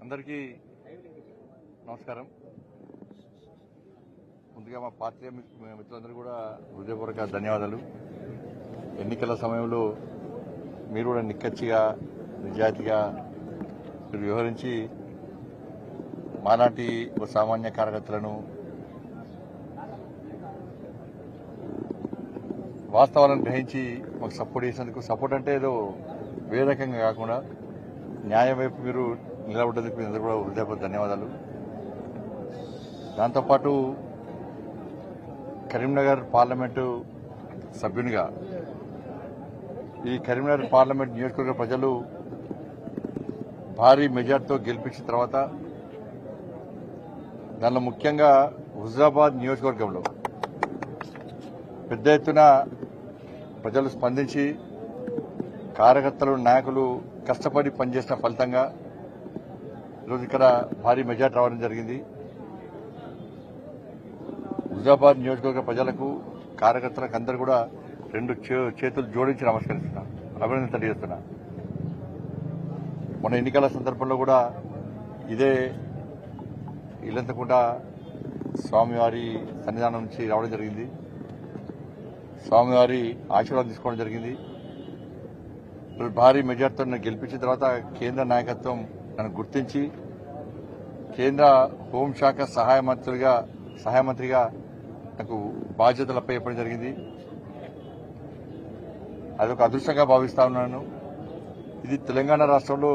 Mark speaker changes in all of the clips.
Speaker 1: అందరికీ నమస్కారం. ముందుగా మా పార్టీ మిత్రులందరూ కూడా హృదయపూర్వక ధన్యవాదాలు. ఎన్నికల సమయంలో మీరు కూడా నిక్కచ్చిగా నిజాయితీగా మీరు వ్యవహరించి మాలాంటి ఒక సామాన్య కార్యకర్తలను వాస్తవాలను గ్రహించి మాకు సపోర్ట్ చేసినందుకు, సపోర్ట్ అంటే ఏదో వేరకంగా కాకుండా న్యాయం వైపు మీరు నిలబడ్డందుకు మీ అందరూ కూడా హృదయపూర్వక ధన్యవాదాలు. దాంతోపాటు కరీంనగర్ పార్లమెంటు సభ్యునిగా ఈ కరీంనగర్ పార్లమెంట్ నియోజకవర్గ ప్రజలు భారీ మెజార్టీతో గెలిపించిన తర్వాత దానిలో ముఖ్యంగా హుజరాబాద్ నియోజకవర్గంలో పెద్ద ఎత్తున ప్రజలు స్పందించి కార్యకర్తలు నాయకులు కష్టపడి పనిచేసిన ఫలితంగా ఈరోజు ఇక్కడ భారీ మెజార్టీ రావడం జరిగింది. హుజరాబాద్ నియోజకవర్గ ప్రజలకు కార్యకర్తలకు అందరూ కూడా రెండు చేతులు జోడించి నమస్కరిస్తున్నా, అభినందన తెలియజేస్తున్నా. మొన్న ఎన్నికల సందర్భంలో కూడా ఇదే ఇల్లంతకుంట స్వామివారి సన్నిధానం నుంచి రావడం జరిగింది. స్వామివారి ఆశీర్వాదం తీసుకోవడం జరిగింది. భారీ మెజార్టీతో నన్ను గెలిపించిన తర్వాత కేంద్ర నాయకత్వం నన్ను గుర్తించి కేంద్ర హోంశాఖ సహాయ మంత్రిగా నాకు బాధ్యతలు అప్పచెప్పడం జరిగింది. అదొక అదృష్టంగా భావిస్తా ఉన్నాను. ఇది తెలంగాణ రాష్ట్రంలో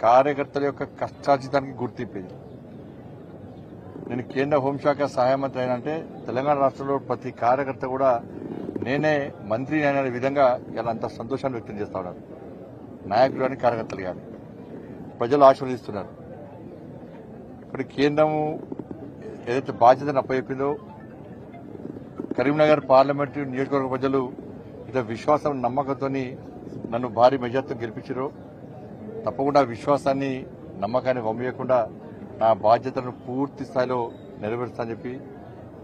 Speaker 1: కార్యకర్తల యొక్క కష్టార్జితానికి గుర్తింపేది. నేను కేంద్ర హోంశాఖ సహాయ మంత్రి అయినంటే తెలంగాణ రాష్ట్రంలో ప్రతి కార్యకర్త కూడా నేనే మంత్రి అనే విధంగా ఇలా అంత సంతోషాన్ని వ్యక్తం చేస్తా ఉన్నారు. నాయకులు కానీ కార్యకర్తలు కానీ ప్రజలు ఆశీర్వదిస్తున్నారు. ఇప్పుడు కేంద్రం ఏదైతే బాధ్యతను అప్పచెప్పిందో కరీంనగర్ పార్లమెంటు నియోజకవర్గ ప్రజలు ఇదే విశ్వాసం నమ్మకంతో నన్ను భారీ మెజార్టీతో గెలిపించారో తప్పకుండా విశ్వాసాన్ని నమ్మకాన్ని వమ్మేయకుండా నా బాధ్యతలను పూర్తి స్థాయిలో నెరవేరుస్తానని చెప్పి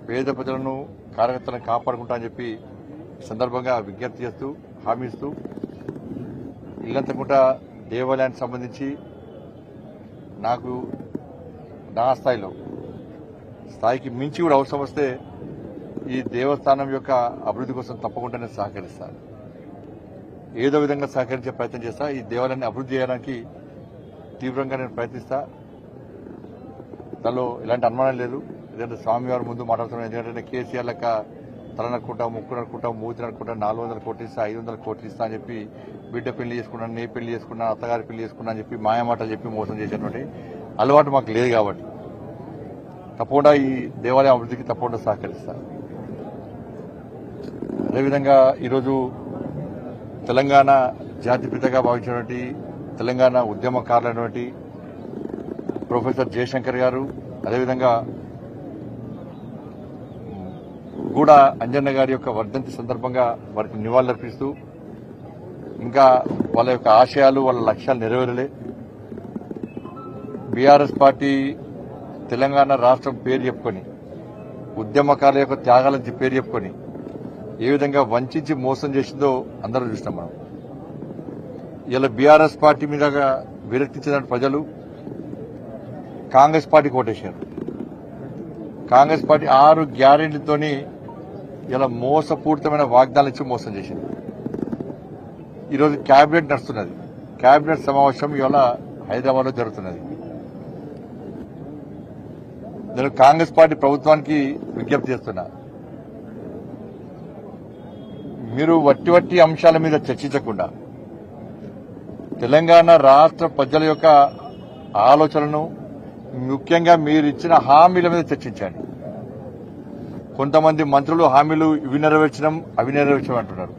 Speaker 1: పేద ప్రజలను కార్యకర్తలను కాపాడుకుంటా అని చెప్పి సందర్భంగా విజ్ఞప్తి చేస్తూ హామీ ఇస్తూ ఇల్లంతకుంట దేవాలయానికి సంబంధించి నాకు నా స్థాయికి మించి కూడా అవసరం వస్తే ఈ దేవస్థానం యొక్క అభివృద్ధి కోసం తప్పకుండా నేను సహకరిస్తాను. ఏదో విధంగా సహకరించే ప్రయత్నం చేస్తా. ఈ దేవాలయాన్ని అభివృద్ధి చేయడానికి తీవ్రంగా నేను ప్రయత్నిస్తా. దానిలో ఎలాంటి అనుమానం లేదు. ఎందుకంటే స్వామివారి ముందు మాట్లాడుతున్నాను. ఎందుకంటే కేసీఆర్ లెక్క తల నరుకుంటాం, ముక్కు నరుకుంటాం, మూతి నరుకుంటాం, 400 కోట్లు ఇస్తా, 500 కోట్లు ఇస్తా అని చెప్పి బిడ్డ పెళ్లి చేసుకున్నాను, నే పెళ్లి చేసుకున్నా, అత్తగారి పెళ్లి చేసుకున్నా అని చెప్పి మాయమాటలు చెప్పి మోసం చేసేటువంటి అలవాటు మాకు లేదు. కాబట్టి తప్పకుండా ఈ దేవాలయం అభివృద్ధికి తప్పకుండా సహకరిస్తా. అదేవిధంగా ఈరోజు తెలంగాణ జాతిపితగా భావించినటువంటి తెలంగాణ ఉద్యమకారులైనటువంటి ప్రొఫెసర్ జయశంకర్ గారు, అదేవిధంగా గూడ అంజన్న గారి యొక్క వర్ధంతి సందర్భంగా వారికి నివాళులర్పిస్తూ ఇంకా వాళ్ళ యొక్క ఆశయాలు వాళ్ళ లక్ష్యాలు నెరవేరలే. బీఆర్ఎస్ పార్టీ తెలంగాణ రాష్ట్రం పేరు చెప్పుకొని ఉద్యమకారుల యొక్క త్యాగాల పేరు చెప్పుకొని ఏ విధంగా వంచి మోసం చేసిందో అందరూ చూసినాం మనం. ఇలా బీఆర్ఎస్ పార్టీ మీద విరక్తి చెందిన ప్రజలు కాంగ్రెస్ పార్టీకి ఓటేశారు. కాంగ్రెస్ పార్టీ 6 గ్యారెంటీలతోని ఇలా మోసపూరితమైన వాగ్దానాలు ఇచ్చి మోసం చేసింది. ఈరోజు కేబినెట్ నడుస్తున్నది. కేబినెట్ సమావేశం ఇవాళ హైదరాబాద్ లో జరుగుతున్నది. నేను కాంగ్రెస్ పార్టీ ప్రభుత్వానికి విజ్ఞప్తి చేస్తున్నా, మీరు వట్టి అంశాల మీద చర్చించకుండా తెలంగాణ రాష్ట్ర ప్రజల యొక్క ఆలోచనలను, ముఖ్యంగా మీరు ఇచ్చిన హామీల మీద చర్చించండి. కొంతమంది మంత్రులు హామీలు ఇవి నెరవేర్చడం అవి నెరవేర్చడం అంటున్నారు.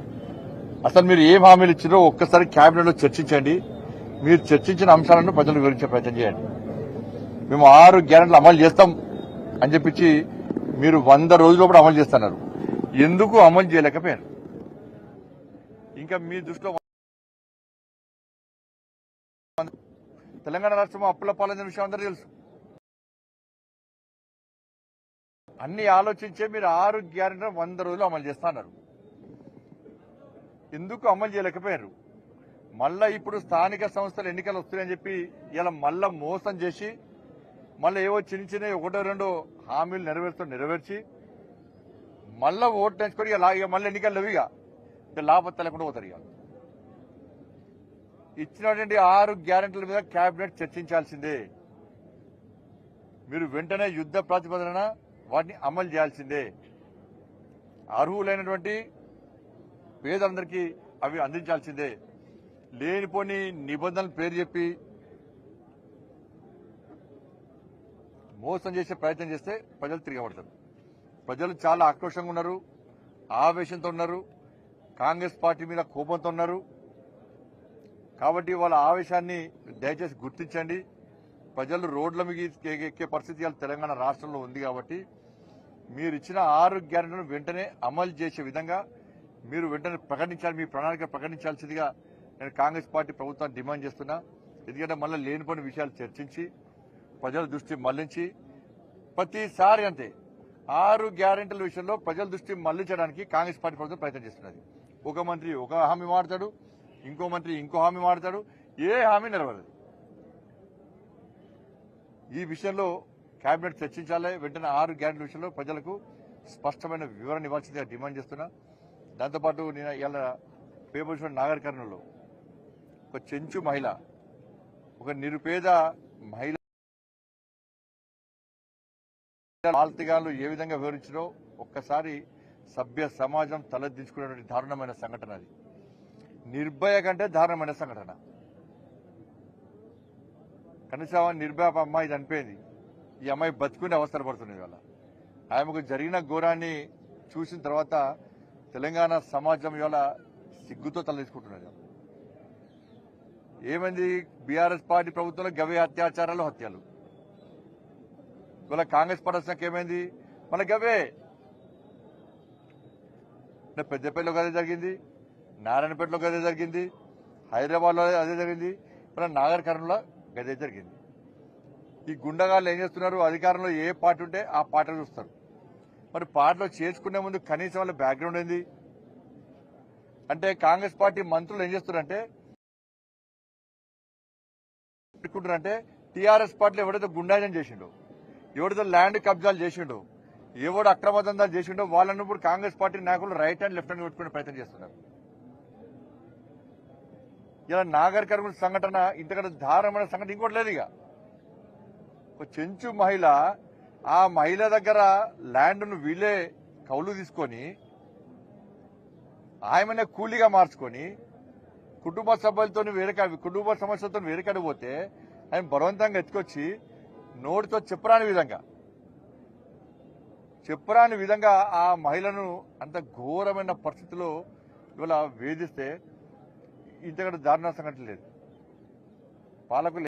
Speaker 1: అసలు మీరు ఏం హామీలు ఇచ్చారో ఒక్కసారి కేబినెట్ లో చర్చించండి. మీరు చర్చించిన అంశాలను ప్రజలకు వివరించే ప్రయత్నం చేయండి. మేము 6 గ్యారెంటీలు అమలు చేస్తాం అని చెప్పించి మీరు 100 రోజుల్లో కూడా అమలు చేస్తున్నారు. ఎందుకు అమలు చేయలేకపోయారు? ఇంకా మీ దృష్టిలో తెలంగాణ రాష్ట్రం అప్పుల పాలన విషయం అందరూ తెలుసు. అన్ని ఆలోచించే మీరు 6 గ్యారెంటీలు 100 రోజులు అమలు చేస్తున్నారు. ఎందుకు అమలు చేయలేకపోయారు? మళ్ళా ఇప్పుడు స్థానిక సంస్థల ఎన్నికలు వస్తున్నాయని చెప్పి ఇలా మళ్ళా మోసం చేసి మళ్ళీ ఏవో చిన్న చిన్న ఒకటో రెండో హామీలు నెరవేర్చి మళ్ళా ఓట్లు నేర్చుకొని ఇక మళ్ళీ ఎన్నికలు లేవుగా లాభం లేకుండా పోతారు. ఇక ఇచ్చినటువంటి 6 గ్యారెంటీల మీద కేబినెట్ చర్చించాల్సిందే. మీరు వెంటనే యుద్ధ ప్రాతిపదన వాటిని అమలు చేయాల్సిందే. అర్హులైనటువంటి పేదలందరికీ అవి అందించాల్సిందే. లేనిపోని నిబంధనలు పేరు చెప్పి మోసం చేసే ప్రయత్నం చేస్తే ప్రజలు తిరగబడతారు. ప్రజలు చాలా ఆక్రోషంగా ఉన్నారు, ఆవేశంతో ఉన్నారు, కాంగ్రెస్ పార్టీ మీద కోపంతో ఉన్నారు. కాబట్టి వాళ్ళ ఆవేశాన్ని దయచేసి గుర్తించండి. ప్రజలు రోడ్ల మీద ఎక్కే పరిస్థితి ఇవాళ తెలంగాణ రాష్ట్రంలో ఉంది. కాబట్టి మీరు ఇచ్చిన 6 గ్యారెంటీలను వెంటనే అమలు చేసే విధంగా మీరు వెంటనే ప్రకటించాలి, మీ ప్రణాళిక ప్రకటించాల్సిందిగా నేను కాంగ్రెస్ పార్టీ ప్రభుత్వాన్ని డిమాండ్ చేస్తున్నా. ఎందుకంటే మళ్ళీ లేనిపోయిన విషయాలు చర్చించి ప్రజల దృష్టి మళ్లించి ప్రతిసారి అంతే 6 గ్యారెంటీల విషయంలో ప్రజల దృష్టి మళ్లించడానికి కాంగ్రెస్ పార్టీ ప్రభుత్వం ప్రయత్నం చేస్తున్నది. ఒక మంత్రి ఒక హామీ మాడతాడు, ఇంకో మంత్రి ఇంకో హామీ మాడతాడు, ఏ హామీ నెరవేరదు. ఈ విషయంలో కేబినెట్ చర్చించాలి. వెంటనే 6 గ్యారెంటీల విషయంలో ప్రజలకు స్పష్టమైన వివరణ ఇవ్వాల్సిందిగా డిమాండ్ చేస్తున్నా. దాంతోపాటు నేను ఇలా పేపర్ నాగర్ కర్నూలులో ఒక చెంచు మహిళ, ఒక నిరుపేద మహిళ ఆల్తిగాలు ఏ విధంగా వివరించారో ఒక్కసారి సభ్య సమాజం తలదించుకునేటువంటి దారుణమైన సంఘటన అది. నిర్భయ కంటే దారుణమైన సంఘటన. కనీసం నిర్భయ అమ్మాయి చనిపోయింది, ఈ అమ్మాయి బతుకునే అవస్థలు పడుతుంది. ఇవాళ ఆమెకు జరిగిన ఘోరాన్ని చూసిన తర్వాత తెలంగాణ సమాజం ఇవాళ సిగ్గుతో తలదించుకుంటున్నది. ఏమైంది? బీఆర్ఎస్ పార్టీ ప్రభుత్వంలో గవే అత్యాచారాలు, హత్యలు. ఇవాళ కాంగ్రెస్ పార్టీ ఏమైంది? మన గవే. పెద్దపల్లిలో అదే జరిగింది, నారాయణపేటలో అదే జరిగింది, హైదరాబాద్లో అదే జరిగింది, మన నాగర్ కర్నూలులో అదే జరిగింది. ఈ గుండగాళ్ళు ఏం చేస్తున్నారు? అధికారంలో ఏ పార్టీ ఉంటే ఆ పార్టీలు చూస్తారు. మరి పార్టీలో చేర్చుకునే ముందు కనీసం వాళ్ళ బ్యాక్గ్రౌండ్ ఏంది అంటే, కాంగ్రెస్ పార్టీ మంత్రులు ఏం చేస్తున్నారంటే టీఆర్ఎస్ పార్టీలో ఎవడైతే గుండాజం చేసిండో, ఎవడైతే ల్యాండ్ కబ్జాలు చేసిండో, ఎవడు అక్రమ దందాలు చేసిండో వాళ్ళని ఇప్పుడు కాంగ్రెస్ పార్టీ నాయకులు రైట్ హ్యాండ్ లెఫ్ట్ హ్యాండ్ పెట్టుకునే ప్రయత్నం చేస్తున్నారు. ఇలా నాగర్ కర్నూలు సంఘటన ఇంతకంటే దారుణమైన సంఘటన ఇంకోటి లేదు. ఇక ఒక చెంచు మహిళ, ఆ మహిళ దగ్గర ల్యాండ్ను వీళ్ళే కౌలు తీసుకొని ఆయమనే కూలీగా మార్చుకొని కుటుంబ సభ్యులతో కుటుంబ సమస్యలతో వేరేకాడికి పోతే ఆయన బలవంతంగా ఎత్తుకొచ్చి నోటితో చెప్పరాని విధంగా ఆ మహిళను అంత ఘోరమైన పరిస్థితిలో ఇవాళ వేధిస్తే ఇంతకంటే దారుణ సంఘటన లేదు. పాలకులు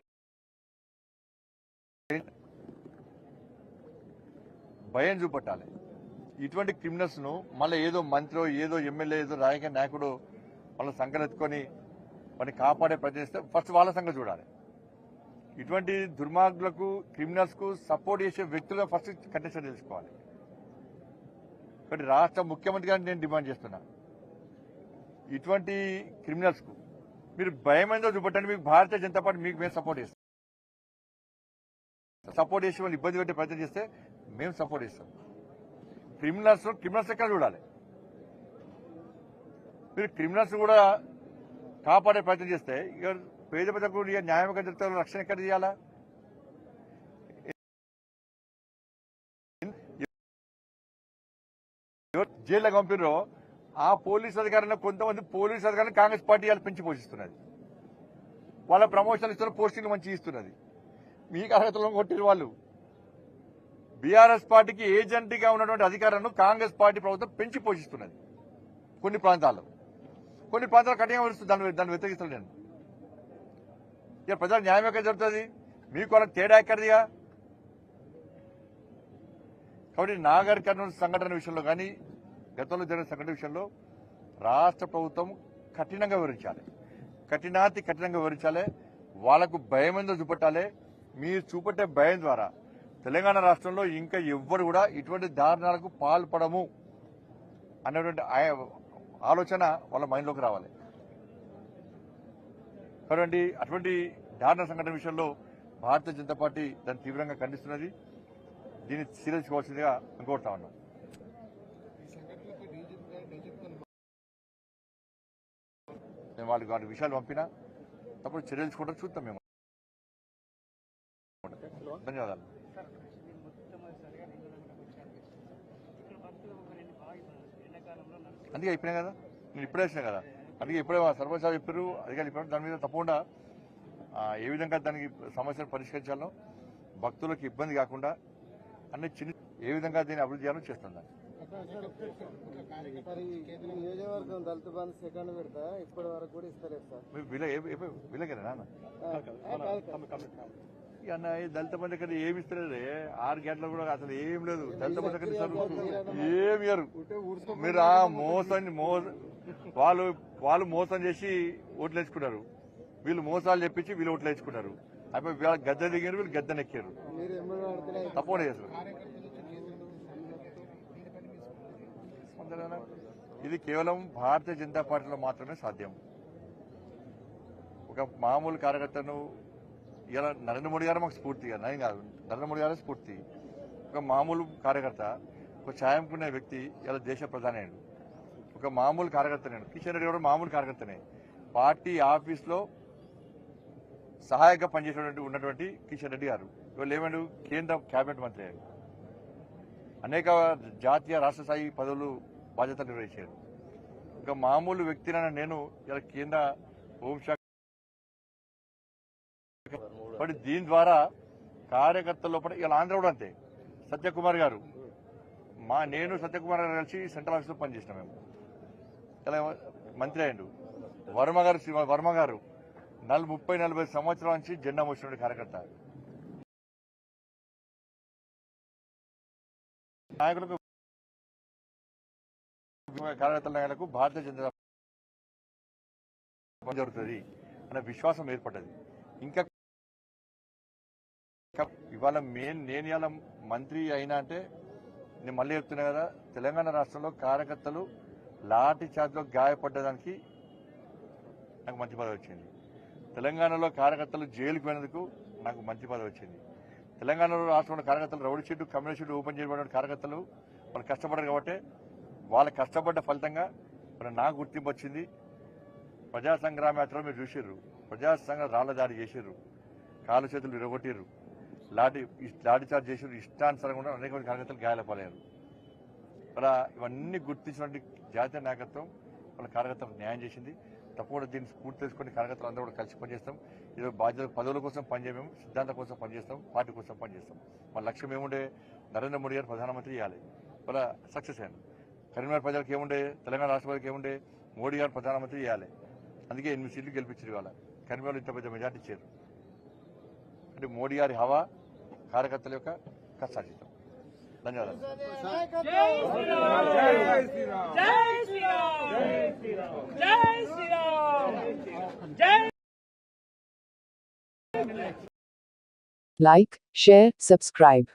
Speaker 1: భయం చూపట్టాలి. ఇటువంటి క్రిమినల్స్ ను మళ్ళీ ఏదో మంత్రో ఏదో ఎమ్మెల్యే ఏదో రాజకీయ నాయకుడు వాళ్ళ సంకలెత్తుకొని వాడిని కాపాడే ప్రయత్నం చేస్తే ఫస్ట్ వాళ్ళ సంగతి చూడాలి. ఇటువంటి దుర్మార్గులకు, క్రిమినల్స్ కు సపోర్ట్ చేసే వ్యక్తులుగా ఫస్ట్ కంటెస్టెంట్ తెలుసుకోవాలి. కాబట్టి రాష్ట్ర ముఖ్యమంత్రి గారిని నేను డిమాండ్ చేస్తున్నా, ఇటువంటి క్రిమినల్స్ కు మీరు భయమైందో చూపట్టండి. మీకు భారతీయ జనతా పార్టీ మీకు మేము సపోర్ట్ చేస్తాం. సపోర్ట్ చేసి వాళ్ళు ఇబ్బంది పెట్టే ప్రయత్నం చేస్తే మేము సపోర్ట్ చేస్తాం. క్రిమినల్స్ ఎక్కడ చూడాలి. మీరు క్రిమినల్స్ కూడా కాపాడే ప్రయత్నం చేస్తే ఇక పేద ప్రజలకు న్యాయం ఎక్కడ చెప్తారు, రక్షణ ఎక్కడ చేయాలా? జైల్లో పంపినరో ఆ పోలీస్ అధికారులను కొంతమంది పోలీస్ అధికారులను కాంగ్రెస్ పార్టీ వాళ్ళు పెంచి పోషిస్తున్నది. వాళ్ళ ప్రమోషన్లు ఇస్తున్న, పోస్టింగ్లు మంచి ఇస్తున్నది. మీకు అర్హతలను కొట్టిన వాళ్ళు బీఆర్ఎస్ పార్టీకి ఏజెంట్గా ఉన్నటువంటి అధికారులను కాంగ్రెస్ పార్టీ ప్రభుత్వం పెంచి పోషిస్తున్నది. కొన్ని ప్రాంతాలు కఠినంగా వస్తుంది. దాన్ని వ్యతిరేకిస్తాను నేను. ఇక ప్రజలకు న్యాయం ఎక్కడ జరుగుతుంది? మీకు వాళ్ళకి తేడా ఎక్కడిదిగా? కాబట్టి నాగర్ కర్నూలు సంఘటన విషయంలో కానీ గతంలో జరిగిన సంఘటన విషయంలో రాష్ట్ర ప్రభుత్వం కఠినంగా వివరించాలి. కఠినంగా వివరించాలి. వాళ్లకు భయం ఏందో చూపెట్టాలి. మీరు చూపెట్టే భయం ద్వారా తెలంగాణ రాష్ట్రంలో ఇంకా ఎవ్వరు కూడా ఇటువంటి దారుణాలకు పాల్పడము అన్నటువంటి ఆలోచన వాళ్ళ మైండ్లోకి రావాలి. కాబట్టి అటువంటి దారుణ సంఘటన విషయంలో భారతీయ జనతా పార్టీ దాన్ని తీవ్రంగా ఖండిస్తున్నది. దీన్ని సీరియస్ కావాల్సిందిగా కోరుతా ఉన్నాం. మేము వాళ్ళకి విషయాలు పంపినా తప్పుడు చర్యలు తీసుకుంటాం, చూస్తాం మేము. ధన్యవాదాలు. అందుకే అయిపోయినా కదా, నేను ఇప్పుడే వచ్చినా కదా, అందుకే ఇప్పుడే సర్పంచ్ సార్ చెప్పారు, అధికారులు చెప్పారు. దాని మీద తప్పకుండా ఏ విధంగా దానికి సమస్యను పరిష్కరించాలో, భక్తులకు ఇబ్బంది కాకుండా అన్ని చిన్న ఏ విధంగా దీన్ని అభివృద్ధి చేయాలో చేస్తాం.
Speaker 2: నియోజకవర్గం దళిత బంధు సెకండ్ పెడతా ఇప్పటి వరకు కూడా ఇస్తలేదు సార్.
Speaker 1: విలేకరే నాన్న అన్న దళిత బంధు కదా ఏమి ఇస్తలేదే, 6 గంటలు కూడా అసలు ఏం లేదు. దళిత బంధు కదా ఏమి ఇయ్యరు. మీరు ఆ వాళ్ళు మోసం చేసి ఓట్లు వేసుకున్నారు, వీళ్ళు మోసాలు చెప్పించి వీళ్ళు ఓట్లు వేసుకున్నారు. అయిపోయి వీళ్ళ గద్దె దిగారు, వీళ్ళు గద్దెనెక్కారు. తప్పకుండా చేస్తారు. ఇది కేవలం భారతీయ జనతా పార్టీలో మాత్రమే సాధ్యం. ఒక మామూలు కార్యకర్తను ఇలా నరేంద్ర మోడీ గారు మాకు స్ఫూర్తిగా, నేను కాదు, నరేంద్ర మోడీ గారు స్ఫూర్తి. ఒక మామూలు కార్యకర్త, ఒక ఛాయంకునే వ్యక్తి ఇలా దేశ ప్రధాని అయ్యాడు. ఒక మామూలు కార్యకర్త నేను, కిషన్ రెడ్డి కూడా మామూలు కార్యకర్తనే. పార్టీ ఆఫీస్లో సహాయంగా ఉన్నటువంటి కిషన్ రెడ్డి గారు ఇవాళ ఏమైనా కేంద్ర కేబినెట్ మంత్రి అయ్యారు. అనేక జాతీయ రాష్ట్ర స్థాయి పదవులు బాధ్యతలు నిర్వహించారు. ఒక మామూలు వ్యక్తినైనా నేను ఇలా కేంద్ర హోంశాఖ. దీని ద్వారా కార్యకర్తల లోపల ఇలా ఆంధ్ర కూడా అంతే. సత్యకుమార్ గారు నేను సత్యకుమార్ గారు కలిసి సెంట్రల్ ఆఫీస్లో పనిచేసినాం మేము. ఇలా మంత్రి అయ్యిండు. వర్మ గారు 30-40 సంవత్సరాల నుంచి జెండా మోసిన కార్యకర్త. నాయకులకు కార్యకర్తల నాయకులకు భారతీయ జనతా జరుగుతుంది అనే విశ్వాసం ఏర్పడ్డది. ఇంకా ఇవాళ నేను ఇవాళ మంత్రి అయినా అంటే నేను మళ్ళీ చెప్తున్నా కదా, తెలంగాణ రాష్ట్రంలో కార్యకర్తలు లాఠీ చార్జ్లో గాయపడ్డదానికి నాకు మంచి పదవి వచ్చింది. తెలంగాణలో కార్యకర్తలు జైలుకు పోయినందుకు నాకు మంచి పదవి వచ్చింది. తెలంగాణలో రాష్ట్రంలో కార్యకర్తలు rowdy sheet, communist sheet open చేయబడిన కార్యకర్తలు వాళ్ళు కష్టపడ్డారు కాబట్టి వాళ్ళ కష్టపడ్డ ఫలితంగా మరి నాకు గుర్తింపు వచ్చింది. ప్రజా సంగ్రామ యాత్రలో మీరు చూసిర్రు, ప్రజా సంఘ రాళ్ల దాడి చేసిర్రు, కాలు చేతులు విరగొట్టిర్రు, లాఠీ చార్జ్ చేసిర్రు, ఇష్టానుసారంగా కూడా అనేక మంది కార్యకర్తలు గాయాలపాలయ్యారు. అలా ఇవన్నీ గుర్తించినటువంటి జాతీయ నాయకత్వం వాళ్ళ కార్యకర్తలకు న్యాయం చేసింది. తప్పకుండా దీన్ని స్ఫూర్తి తీసుకుని కార్యకర్తలు అందరూ కూడా కలిసి పనిచేస్తాం. ఈరోజు బాధ్యత పదవుల కోసం పనిచేయమేము, సిద్ధాంతం కోసం పనిచేస్తాం, పార్టీ కోసం పనిచేస్తాం. మన లక్ష్యం ఏముండే, నరేంద్ర మోడీ గారు ప్రధానమంత్రి చేయాలి, వాళ్ళ సక్సెస్ అయ్యాను. కరీంనగర్ ప్రజలకు ఏముండే, తెలంగాణ రాష్ట్ర ప్రజలకు ఏముండే, మోడీ గారు ప్రధానమంత్రి చేయాలి. అందుకే 8 సీట్లు గెలిపించారు. ఇవాళ కరీంనగర్లో ఇంత పెద్ద మెజార్టీ ఇచ్చారు. అంటే మోడీ గారి హవా కార్యకర్తల యొక్క కష్టార్జితం. ధన్యవాదాలు.
Speaker 3: Like, share, subscribe.